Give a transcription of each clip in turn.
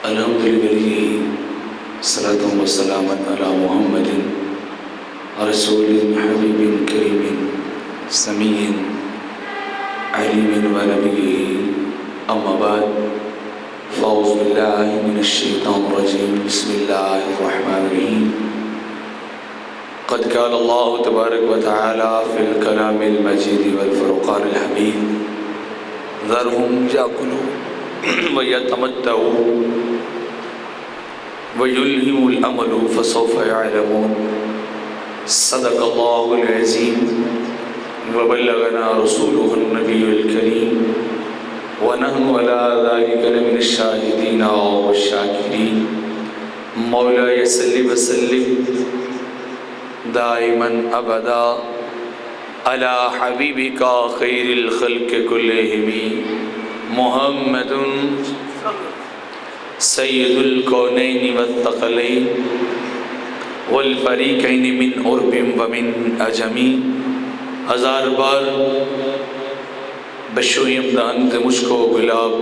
الحمد لله صلاة وسلام على محمد رسول حبيب كريم سمي عليم ونبي أما بعد فأعوذ بالله من الشيطان الرجيم بسم الله الرحمن الرحيم قد قال الله تبارك وتعالى في الكلام المجيد والفرقان الحميد ذرهم يأكلوا ويتمتعوا ويلههم الأمل فسوف يعلمون صدق الله العظيم وبلغنا رسوله النبي الكريم ونحن على ذلك لمن الشاهدين والشاكرين مولاي صل وسلم دائما ابدا على حبيبك خير الخلق كلهم محمد سید الکونین والثقلین والفریقین من عرب ومن عجمی ہزار بار بشوی امدان مجھ کو گلاب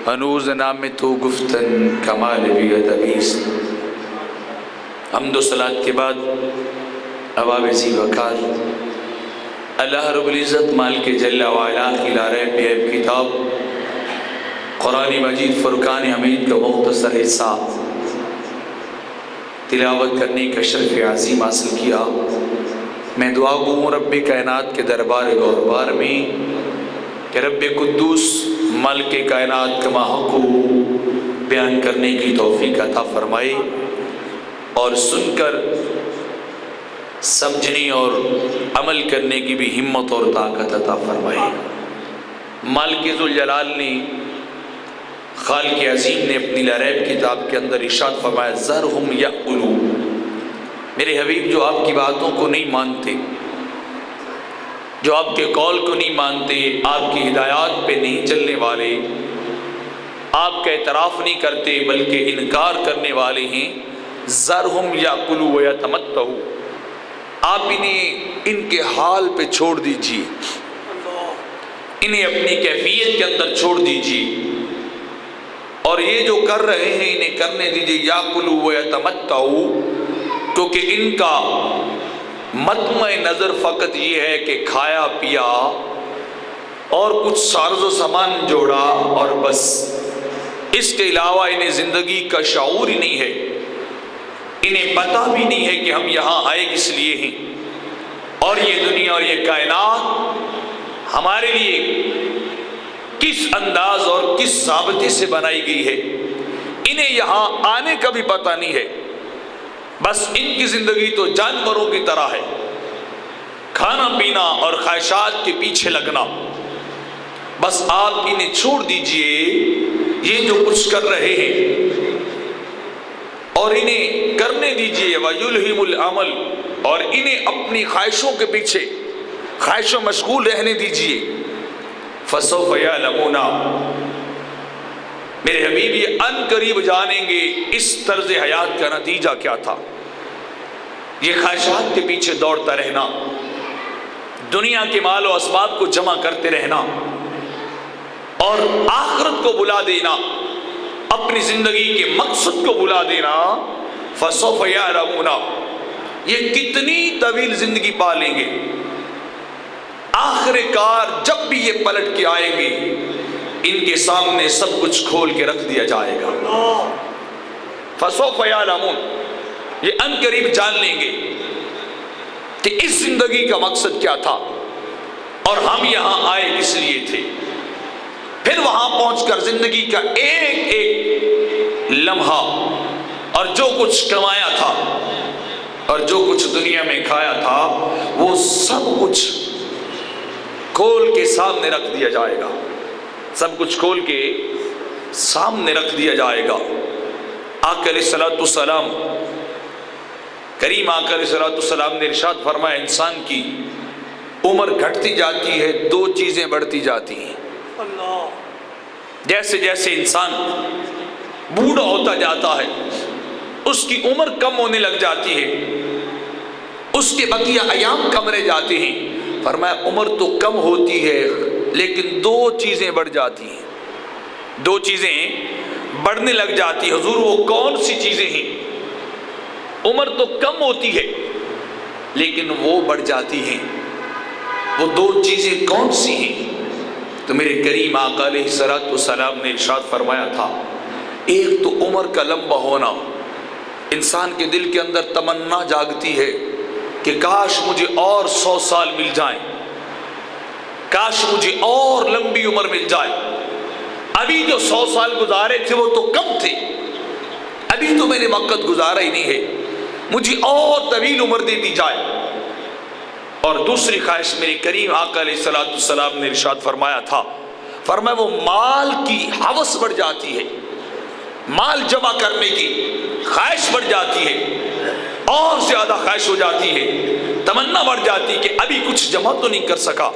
ہنوز نام تو گفتن کمال بھی ادبیس حمد و صلاة کے بعد عواب زی وکار اللہ رب العزت مالک جل وعلا کی لارے بیب کتاب قرآن مجید فرقان حمید کا مختصر حصہ تلاوت کرنے کا شرف عظیم حاصل کیا. میں دعا گوں رب کائنات کے دربار گوربار میں کہ رب قدوس مالک کائنات کا حق کو بیان کرنے کی توفیق عطا فرمائے اور سن کر سمجھنے اور عمل کرنے کی بھی ہمت اور طاقت عطا فرمائے. مالک ذوالجلال نے خالق عظیم نے اپنی لاریب کتاب کے اندر ارشاد فرمایا ذرہم یأکلوا. میرے حبیب جو آپ کی باتوں کو نہیں مانتے، جو آپ کے قول کو نہیں مانتے، آپ کی ہدایات پہ نہیں چلنے والے، آپ کا اعتراف نہیں کرتے بلکہ انکار کرنے والے ہیں، ذرہم یأکلوا ویتمتعوا. آپ انہیں ان کے حال پہ چھوڑ دیجئے، انہیں اپنی کیفیت کے اندر چھوڑ دیجئے اور یہ جو کر رہے ہیں انہیں کرنے دیجئے. یأکلوا ویتمتعوا، کیونکہ ان کا مطمع نظر فقط یہ ہے کہ کھایا پیا اور کچھ ساز و سامان جوڑا اور بس، اس کے علاوہ انہیں زندگی کا شعور ہی نہیں ہے. انہیں پتہ بھی نہیں ہے کہ ہم یہاں آئے کس لیے ہیں اور یہ دنیا اور یہ کائنات ہمارے لیے کس انداز اور کس ضابطے سے بنائی گئی ہے. انہیں یہاں آنے کا بھی پتہ نہیں ہے. بس ان کی زندگی تو جانوروں کی طرح ہے، کھانا پینا اور خواہشات کے پیچھے لگنا. بس آپ انہیں چھوڑ دیجئے یہ جو کچھ کر رہے ہیں اور انہیں کرنے دیجئے. وَيُلْهِمُ الْعَمَلِ، اور انہیں اپنی خواہشوں کے پیچھے خواہشوں مشغول رہنے دیجئے. فَسَوْفَ يَعْلَمُونَ، میرے حبیب یہ ان قریب جانیں گے اس طرز حیات کا نتیجہ کیا تھا. یہ خواہشات کے پیچھے دوڑتا رہنا، دنیا کے مال و اسباب کو جمع کرتے رہنا اور آخرت کو بلا دینا، اپنی زندگی کے مقصد کو بلا دینا. فَسَوْفَ يَعْلَمُونَ، یہ کتنی طویل زندگی پالیں گے. آخر کار جب بھی یہ پلٹ کے آئیں گے ان کے سامنے سب کچھ کھول کے رکھ دیا جائے گا. فَسَوْفَ يَعْلَمُونَ، یہ ان قریب جان لیں گے کہ اس زندگی کا مقصد کیا تھا اور ہم یہاں آئے کس لیے تھے. پھر وہاں پہنچ کر زندگی کا ایک ایک لمحہ اور جو کچھ کمایا تھا اور جو کچھ دنیا میں کھایا تھا وہ سب کچھ کھول کے سامنے رکھ دیا جائے گا. سب کچھ کھول کے سامنے رکھ دیا جائے گا. آقا علیہ الصلوۃ والسلام، کریم آقا علیہ الصلوۃ والسلام نے ارشاد فرمایا انسان کی عمر گھٹتی جاتی ہے، دو چیزیں بڑھتی جاتی ہیں. جیسے جیسے انسان بوڑھا ہوتا جاتا ہے اس کی عمر کم ہونے لگ جاتی ہے، اس کے بقیہ ایام کم رہ جاتے ہیں. فرمایا عمر تو کم ہوتی ہے لیکن دو چیزیں بڑھ جاتی ہیں. دو چیزیں بڑھنے لگ جاتی ہے۔ حضور وہ کون سی چیزیں ہیں؟ عمر تو کم ہوتی ہے لیکن وہ بڑھ جاتی ہیں، وہ دو چیزیں کون سی ہیں؟ تو میرے کریم آقا علیہ الصلوۃ والسلام نے ارشاد فرمایا تھا، ایک تو عمر کا لمبا ہونا۔ انسان کے دل کے اندر تمنا جاگتی ہے کہ کاش مجھے اور 100 سال مل جائیں، کاش مجھے اور لمبی عمر مل جائے۔ ابھی جو 100 سال گزارے تھے وہ تو کم تھے، ابھی تو میں نے وقت گزارا ہی نہیں ہے، مجھے اور طویل عمر دے دی جائے۔ اور دوسری خواہش میرے کریم آقا علیہ الصلوۃ والسلام نے ارشاد فرمایا تھا، فرمایا وہ مال کی ہوس بڑھ جاتی ہے، مال جمع کرنے کی خواہش بڑھ جاتی ہے، اور زیادہ خواہش ہو جاتی ہے، تمنا بڑھ جاتی ہے کہ ابھی کچھ جمع تو نہیں کر سکا،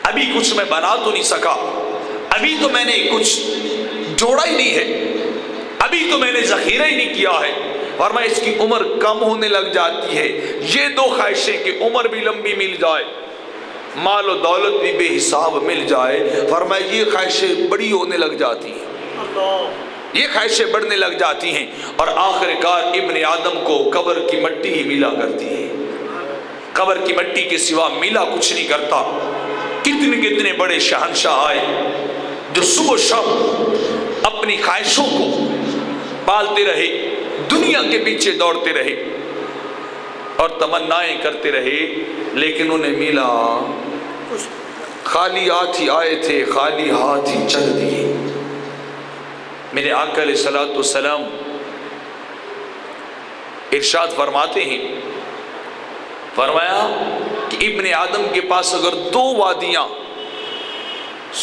ابھی کچھ میں بنا تو نہیں سکا، ابھی تو میں نے کچھ جوڑا ہی نہیں ہے، ابھی تو میں نے ذخیرہ ہی نہیں کیا ہے۔ فرمایا اس کی عمر کم ہونے لگ جاتی ہے۔ یہ دو خواہشیں کہ عمر بھی لمبی مل جائے، مال و دولت بھی بے حساب مل جائے، فرمایا یہ خواہشیں بڑی ہونے لگ جاتی ہیں، یہ خواہشیں بڑھنے لگ جاتی ہیں، اور آخر کار ابن آدم کو قبر کی مٹی ہی ملا کرتی ہے، قبر کی مٹی کے سوا ملا کچھ نہیں کرتا۔ کتنے کتنے بڑے شہنشاہ آئے جو صبح و شام اپنی خواہشوں کو پالتے رہے، دنیا کے پیچھے دوڑتے رہے اور تمنائیں کرتے رہے، لیکن انہیں ملا، خالی ہاتھ ہی آئے تھے، خالی ہاتھ ہی چل دیے۔ میرے آقا علیہ الصلوۃ والسلام ارشاد فرماتے ہیں، فرمایا کہ ابن آدم کے پاس اگر 2 وادیاں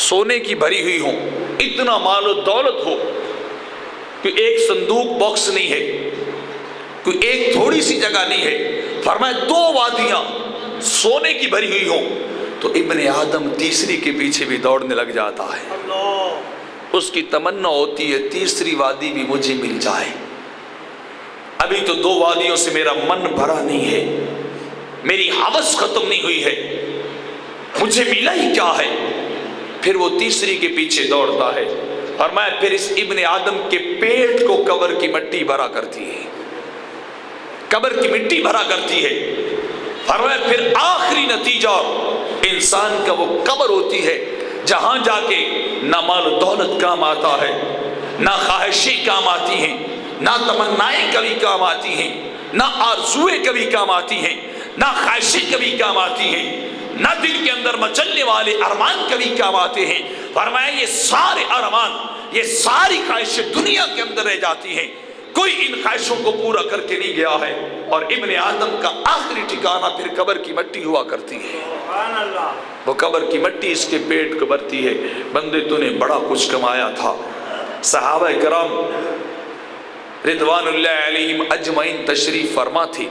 سونے کی بھری ہوئی ہوں، اتنا مال و دولت ہو، کوئی ایک صندوق باکس نہیں ہے، کوئی ایک تھوڑی سی جگہ نہیں ہے، فرمایا 2 وادیاں سونے کی بھری ہوئی ہوں، تو ابن آدم تیسری کے پیچھے بھی دوڑنے لگ جاتا ہے، اس کی تمنا ہوتی ہے تیسری وادی بھی مجھے مل جائے۔ ابھی تو 2 وادیوں سے میرا من بھرا نہیں ہے، میری ہوس ختم نہیں ہوئی ہے، مجھے ملا ہی کیا ہے؟ پھر وہ تیسری کے پیچھے دوڑتا ہے۔ فرمایا پھر اس ابن آدم کے پیٹ کو قبر کی مٹی بھرا کرتی ہے، قبر کی مٹی بھرا کرتی ہے۔ فرمایا پھر آخری نتیجہ انسان کا وہ قبر ہوتی ہے جہاں جا کے نہ مال و دولت کام آتا ہے، نہ خواہشیں کام آتی ہیں، نہ تمنائیں کبھی کام آتی ہیں، نہ آرزویں کبھی کام آتی ہیں، نہ خواہشیں کبھی کام آتی ہیں، نہ دل کے اندر مچلنے والے ارمان کبھی کام آتے ہیں۔ فرمایا یہ سارے ارمان، یہ ساری خواہشیں دنیا کے اندر رہ جاتی ہیں، کوئی ان خواہشوں کو پورا کر کے نہیں گیا ہے، اور ابن آدم کا آخری ٹھکانہ پھر قبر کی مٹی ہوا کرتی ہے۔ وہ قبر کی مٹی اس کے پیٹ کو بھرتی ہے۔ بندے تو نے بڑا کچھ کمایا تھا۔ صحابہ کرام رضوان اللہ علیہم اجمعین تشریف فرما تھی۔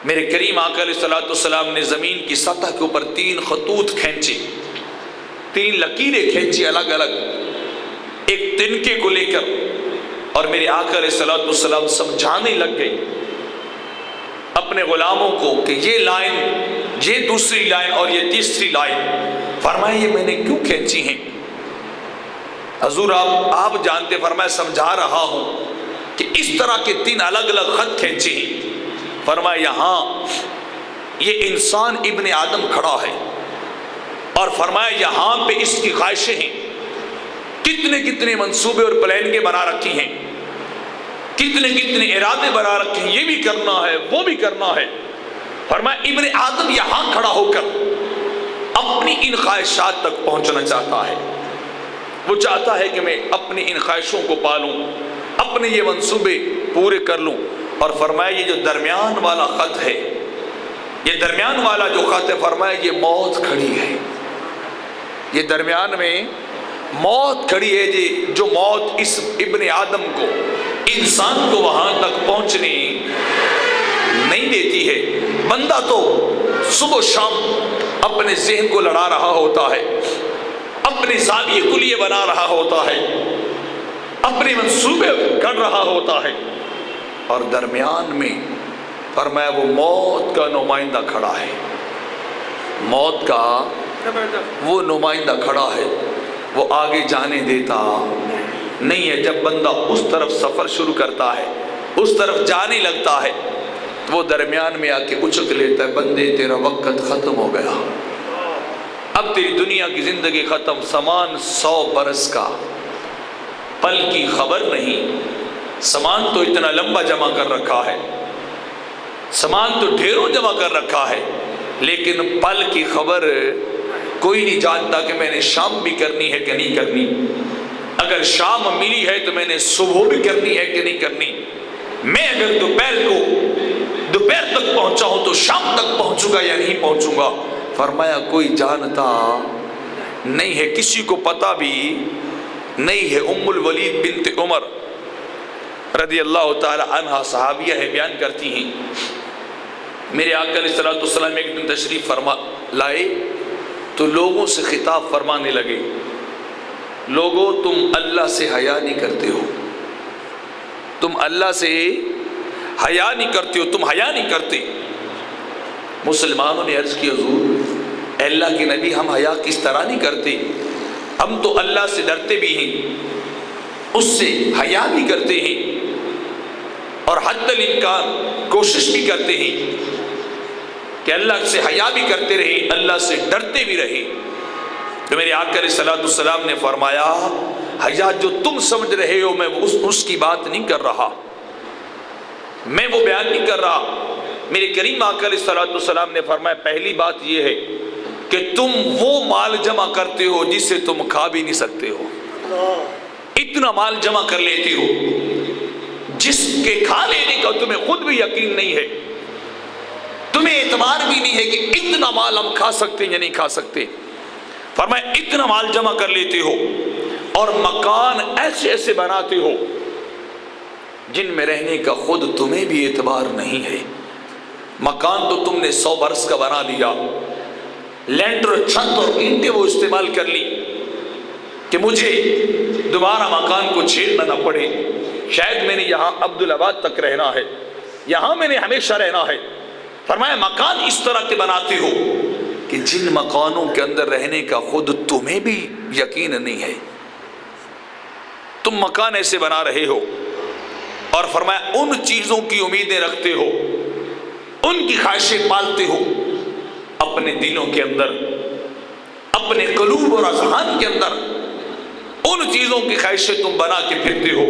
میرے کریم آقا علیہ الصلوۃ والسلام نے زمین کی سطح کے اوپر 3 خطوط کھینچے، 3 لکیریں کھینچی الگ الگ، ایک تنکے کو لے کر، اور میرے آقا علیہ الصلوۃ والسلام سمجھانے لگ گئے اپنے غلاموں کو کہ یہ لائن، یہ دوسری لائن اور یہ تیسری لائن، فرمایا یہ میں نے کیوں کھینچی ہیں؟ حضور آپ جانتے، فرمایا سمجھا رہا ہوں کہ اس طرح کے 3 الگ الگ خط کھینچے ہیں۔ فرمایا یہاں یہ انسان ابن آدم کھڑا ہے، اور فرمایا یہاں پہ اس کی خواہشیں ہیں، کتنے کتنے منصوبے اور پلان کے بنا رکھی ہیں، کتنے کتنے ارادے بنا رکھے ہیں، یہ بھی کرنا ہے وہ بھی کرنا ہے۔ فرمایا ابن آدم یہاں کھڑا ہو کر اپنی ان خواہشات تک پہنچنا چاہتا ہے، وہ چاہتا ہے کہ میں اپنی ان خواہشوں کو پالوں، اپنے یہ منصوبے پورے کر لوں۔ اور فرمایا یہ جو درمیان والا خط ہے، یہ درمیان والا جو خط ہے، فرمایا یہ موت کھڑی ہے، یہ درمیان میں موت کھڑی ہے، جو موت اس ابن آدم کو، انسان کو وہاں تک پہنچنے نہیں دیتی ہے۔ بندہ تو صبح و شام اپنے ذہن کو لڑا رہا ہوتا ہے، اپنے زاویے کو لیے بنا رہا ہوتا ہے، اپنے منصوبے کر رہا ہوتا ہے، اور درمیان میں فرمایا وہ موت کا نمائندہ کھڑا ہے، موت کا وہ نمائندہ کھڑا ہے، وہ آگے جانے دیتا نہیں ہے. جب بندہ اس طرف سفر شروع کرتا ہے، اس طرف جانے لگتا ہے، تو وہ درمیان میں آ کے اچک لیتا ہے، بندے تیرا وقت ختم ہو گیا، اب تیری دنیا کی زندگی ختم. سامان 100 برس کا، پل کی خبر نہیں. سامان تو اتنا لمبا جمع کر رکھا ہے، سامان تو ڈھیروں جمع کر رکھا ہے، لیکن پل کی خبر کوئی نہیں جانتا کہ میں نے شام بھی کرنی ہے کہ نہیں کرنی. اگر شام ملی ہے تو میں نے صبح بھی کرنی ہے کہ نہیں کرنی. میں اگر دوپہر تک پہنچا ہوں تو شام تک پہنچوں گا یا نہیں پہنچوں گا. فرمایا کوئی جانتا نہیں ہے، کسی کو پتا بھی نہیں ہے. ام الولید بنت عمر رضی اللہ تعالی عنہا صحابیہ ہے، بیان کرتی ہیں میرے آقا علیہ الصلوۃ والسلام ایک دن تشریف فرما لائے تو لوگوں سے خطاب فرمانے لگے، لوگوں تم اللہ سے حیا نہیں کرتے ہو، تم اللہ سے حیا نہیں کرتے ہو، تم حیا نہیں کرتے. مسلمانوں نے عرض کی حضور اے اللہ کے نبی ہم حیا کس طرح نہیں کرتے، ہم تو اللہ سے ڈرتے بھی ہیں، اس سے حیا بھی کرتے ہیں، اور حد الامکان کوشش بھی کرتے ہیں کہ اللہ سے حیا بھی کرتے رہے، اللہ سے ڈرتے بھی رہے. تو میرے آقا علیہ الصلوۃ والسلام نے فرمایا حیا جو تم سمجھ رہے ہو میں اس کی بات نہیں کر رہا، میں وہ بیان نہیں کر رہا. میرے کریم آقا علیہ الصلوۃ والسلام نے فرمایا پہلی بات یہ ہے کہ تم وہ مال جمع کرتے ہو جسے تم کھا بھی نہیں سکتے ہو. اتنا مال جمع کر لیتے ہو جس کے کھا لینے کا تمہیں خود بھی یقین نہیں ہے، تمہیں اعتبار بھی نہیں ہے کہ اتنا مال ہم کھا سکتے ہیں یا نہیں کھا سکتے. فرمایا اتنا مال جمع کر لیتے ہو اور مکان ایسے ایسے بناتے ہو جن میں رہنے کا خود تمہیں بھی اعتبار نہیں ہے. مکان تو تم نے 100 برس کا بنا لیا، لینٹر چھت اور اینٹیں وہ استعمال کر لی کہ مجھے دوبارہ مکان کو چھیڑنا نہ پڑے. شاید میں نے یہاں عبدالآباد تک رہنا ہے، یہاں میں نے ہمیشہ رہنا ہے. فرمایا مکان اس طرح کے بناتے ہو کہ جن مکانوں کے اندر رہنے کا خود تمہیں بھی یقین نہیں ہے، تم مکان ایسے بنا رہے ہو. اور فرمایا ان چیزوں کی امیدیں رکھتے ہو، ان کی خواہشیں پالتے ہو اپنے دلوں کے اندر، اپنے قلوب اور اذہان کے اندر. ان چیزوں کی خواہشیں تم بنا کے پھرتے ہو،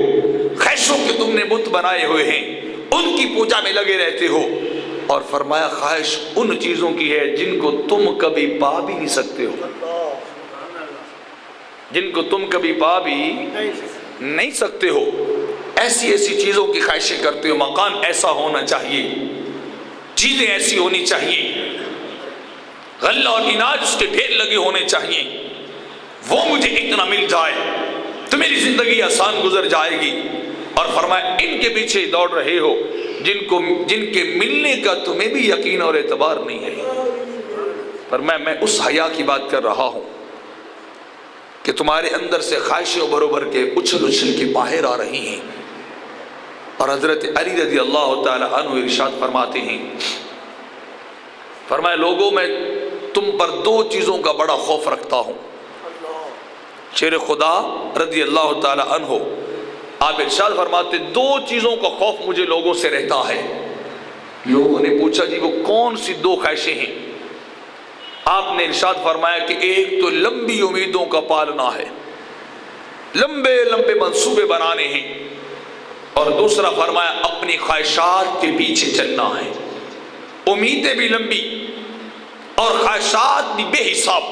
خواہشوں کے تم نے بت بنائے ہوئے ہیں، ان کی پوجا میں لگے رہتے ہو. اور فرمایا خواہش ان چیزوں کی ہے جن کو تم کبھی پا بھی نہیں سکتے ہو، جن کو تم کبھی پا بھی نہیں سکتے ہو. ایسی ایسی چیزوں کی خواہشیں کرتے ہو. مکان ایسا ہونا چاہیے، چیزیں ایسی ہونی چاہیے، غلہ اور اناج اس کے ڈھیر لگے ہونے چاہیے، وہ مجھے اتنا مل جائے تو میری زندگی آسان گزر جائے گی. اور فرمایا ان کے پیچھے دوڑ رہے ہو جن کے ملنے کا تمہیں بھی یقین اور اعتبار نہیں ہے. فرمایا میں اس حیا کی بات کر رہا ہوں کہ تمہارے اندر سے خواہشیں بروبر کے اچھل اچھل کے باہر آ رہی ہیں. اور حضرت علی رضی اللہ تعالی عنہ ارشاد فرماتے ہیں، فرمایا لوگوں میں تم پر 2 چیزوں کا بڑا خوف رکھتا ہوں. شیر خدا رضی اللہ تعالی عنہ آپ ارشاد فرماتے 2 چیزوں کا خوف مجھے لوگوں سے رہتا ہے. لوگوں نے پوچھا جی وہ کون سی 2 خواہشیں ہیں؟ آپ نے ارشاد فرمایا کہ ایک تو لمبی امیدوں کا پالنا ہے، لمبے لمبے منصوبے بنانے ہیں، اور دوسرا فرمایا اپنی خواہشات کے پیچھے چلنا ہے. امیدیں بھی لمبی اور خواہشات بھی بے حساب،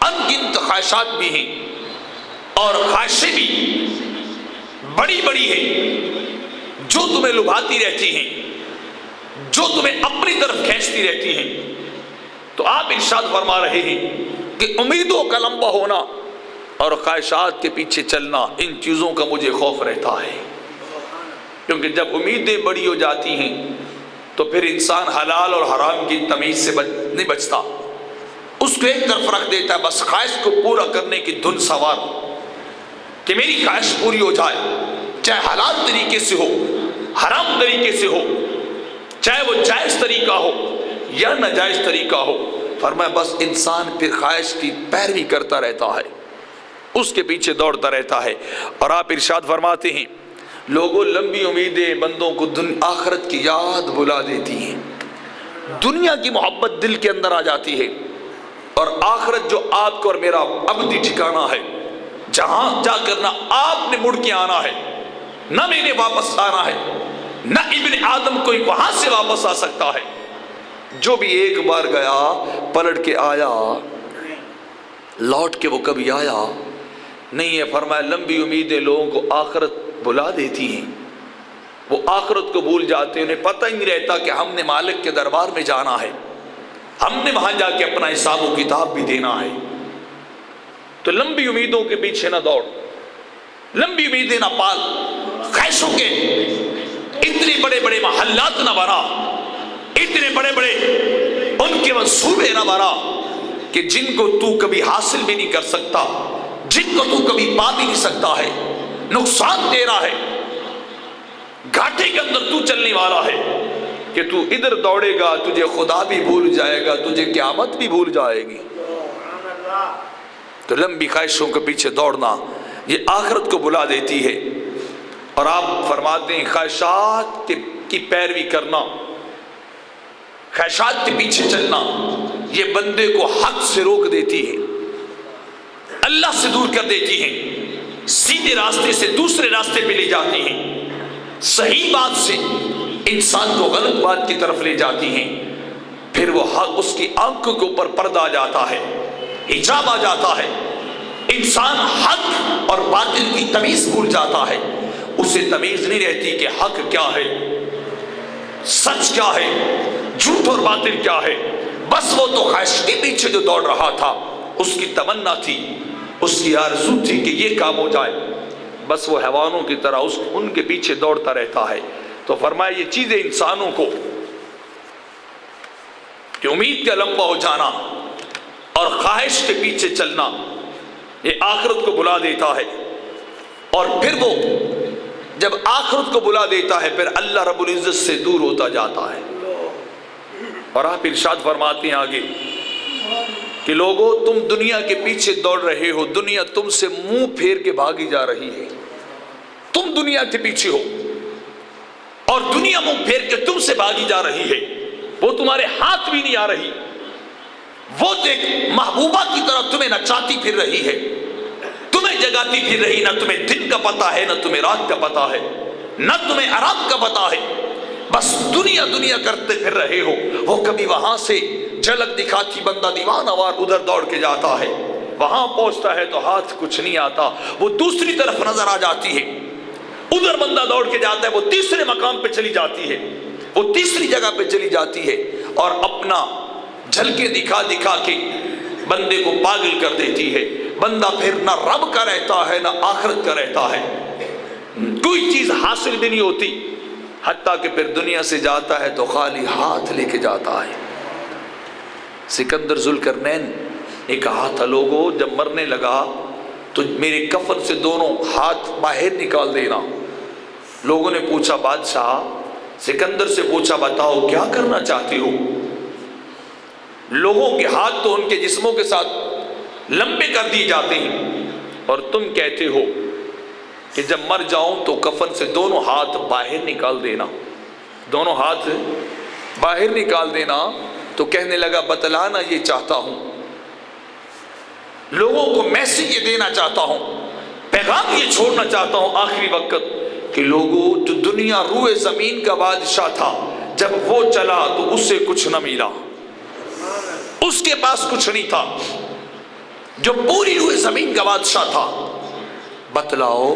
انگنت خواہشات بھی ہیں اور خواہشیں بھی بڑی بڑی ہیں جو تمہیں لبھاتی رہتی ہیں، جو تمہیں اپنی طرف کھینچتی رہتی ہیں. تو آپ ارشاد فرما رہے ہیں کہ امیدوں کا لمبا ہونا اور خواہشات کے پیچھے چلنا، ان چیزوں کا مجھے خوف رہتا ہے. کیونکہ جب امیدیں بڑی ہو جاتی ہیں تو پھر انسان حلال اور حرام کی تمیز سے نہیں بچتا، اس کو ایک طرف رکھ دیتا ہے، بس خواہش کو پورا کرنے کی دھن سوار کہ میری خواہش پوری ہو جائے، چاہے حلال طریقے سے ہو، حرام طریقے سے ہو، چاہے وہ جائز طریقہ ہو یا ناجائز طریقہ ہو. فرمایا بس انسان پھر خواہش کی پیروی کرتا رہتا ہے. اس کے پیچھے دوڑتا رہتا ہے۔ اور آپ ارشاد فرماتے ہیں لوگوں لمبی امیدیں بندوں کو آخرت کی یاد بلا دیتی ہیں، دنیا کی محبت دل کے اندر آ جاتی ہے، اور آخرت جو آپ کو اور میرا ابدی ٹھکانہ ہے، جہاں جا کر نہ آپ نے مڑ کے آنا ہے، نہ میں نے واپس آنا ہے، نہ ابن آدم کوئی وہاں سے واپس آ سکتا ہے۔ جو بھی ایک بار گیا پلٹ کے آیا، لوٹ کے وہ کبھی آیا نہیں ہے۔ فرمایا لمبی امیدیں لوگوں کو آخرت بلا دیتی ہیں، وہ آخرت کو بھول جاتے ہیں، انہیں پتہ ہی نہیں رہتا کہ ہم نے مالک کے دربار میں جانا ہے، ہم نے وہاں جا کے اپنا حساب و کتاب بھی دینا ہے۔ تو لمبی امیدوں کے پیچھے نہ دوڑ، لمبی امیدیں نہ پال، خواہشوں کے اتنے بڑے بڑے محلات نہ بنا، اتنے بڑے بڑے ان کے منصوبے نہ بنا کہ جن کو تو کبھی حاصل بھی نہیں کر سکتا، جن کو تو کبھی پا بھی نہیں سکتا ہے، نقصان دے رہا ہے، گھاٹے کے اندر تو چلنے والا ہے کہ تو ادھر دوڑے گا تجھے خدا بھی بھول جائے گا، تجھے قیامت بھی بھول جائے گی۔ تو لمبی خواہشوں کے پیچھے دوڑنا یہ آخرت کو بلا دیتی ہے۔ اور آپ فرماتے ہیں خواہشات کی پیروی کرنا، خواہشات کے پیچھے چلنا، یہ بندے کو حق سے روک دیتی ہے، اللہ سے دور کر دیتی ہے، سیدھے راستے سے دوسرے راستے پہ لے جاتی ہیں، صحیح بات سے انسان کو غلط بات کی طرف لے جاتی ہیں۔ پھر وہ حق اس کی آنکھوں کے اوپر پردہ آ جاتا ہے، حجاب آ جاتا ہے، انسان حق اور باطل کی تمیز بھول جاتا ہے، اسے تمیز نہیں رہتی کہ حق کیا ہے، سچ کیا ہے، جھوٹ اور باطل کیا ہے۔ بس وہ تو خواہش کے پیچھے جو دوڑ رہا تھا، اس کی تمنا تھی، اس کی آرزو تھی کہ یہ کام ہو جائے، بس وہ حیوانوں کی طرح ان کے پیچھے دوڑتا رہتا ہے۔ تو فرمایا یہ چیزیں انسانوں کو کہ امید کا لمبا ہو جانا اور خواہش کے پیچھے چلنا یہ آخرت کو بلا دیتا ہے، اور پھر وہ جب آخرت کو بلا دیتا ہے پھر اللہ رب العزت سے دور ہوتا جاتا ہے۔ اور آپ ارشاد فرماتے ہیں آگے کہ لوگوں تم دنیا کے پیچھے دوڑ رہے ہو، دنیا تم سے منہ پھیر کے بھاگی جا رہی ہے، تم دنیا کے پیچھے ہو اور دنیا منہ پھیر کے تم سے بھاگی جا رہی ہے، وہ تمہارے ہاتھ بھی نہیں آ رہی، وہ دیکھ محبوبہ کی طرح تمہیں نچاتی پھر رہی ہے، تمہیں جگاتی پھر رہی، نہ تمہیں دن کا پتہ ہے، نہ تمہیں رات کا پتہ ہے، نہ تمہیں آرام کا پتہ ہے، بس دنیا دنیا کرتے پھر رہے ہو۔ وہ کبھی وہاں سے جھلک دکھاتی بندہ دیوانہ وار ادھر دوڑ کے جاتا ہے، وہاں پہنچتا ہے تو ہاتھ کچھ نہیں آتا، وہ دوسری طرف نظر آ جاتی ہے، ادھر بندہ دوڑ کے جاتا ہے، وہ تیسرے مقام پہ چلی جاتی ہے، وہ تیسری جگہ پہ چلی جاتی ہے، اور اپنا جھلکے دکھا دکھا کے بندے کو پاگل کر دیتی ہے۔ بندہ پھر نہ رب کا رہتا ہے نہ آخرت کا رہتا ہے، کوئی چیز حاصل بھی نہیں ہوتی، حتیٰ کہ پھر دنیا سے جاتا ہے تو خالی ہاتھ لے کے جاتا ہے۔ سکندر ذوالقرنین نے کہا تھا لوگوں جب مرنے لگا تو میرے کفن سے دونوں ہاتھ باہر نکال دینا۔ لوگوں نے پوچھا بادشاہ، سکندر سے پوچھا بتاؤ کیا کرنا چاہتے ہو؟ لوگوں کے ہاتھ تو ان کے جسموں کے ساتھ لمبے کر دیے جاتے ہیں، اور تم کہتے ہو کہ جب مر جاؤں تو کفن سے دونوں ہاتھ باہر نکال دینا، دونوں ہاتھ باہر نکال دینا۔ تو کہنے لگا بتلانا یہ چاہتا ہوں، لوگوں کو میسج یہ دینا چاہتا ہوں، پیغام یہ چھوڑنا چاہتا ہوں آخری وقت کہ لوگوں جو دنیا روئے زمین کا بادشاہ تھا، جب وہ چلا تو اس سے کچھ نہ ملا، اس کے پاس کچھ نہیں تھا، جو پوری روئے زمین کا بادشاہ تھا۔ بتلاؤ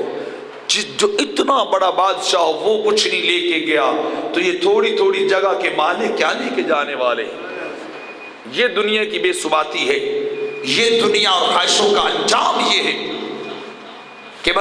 جو اتنا بڑا بادشاہ وہ کچھ نہیں لے کے گیا تو یہ تھوڑی تھوڑی جگہ کے مالک کیا لے کے جانے والے؟ یہ دنیا کی بے ثباتی ہے، یہ دنیا اور خواہشوں کا انجام یہ ہے کہ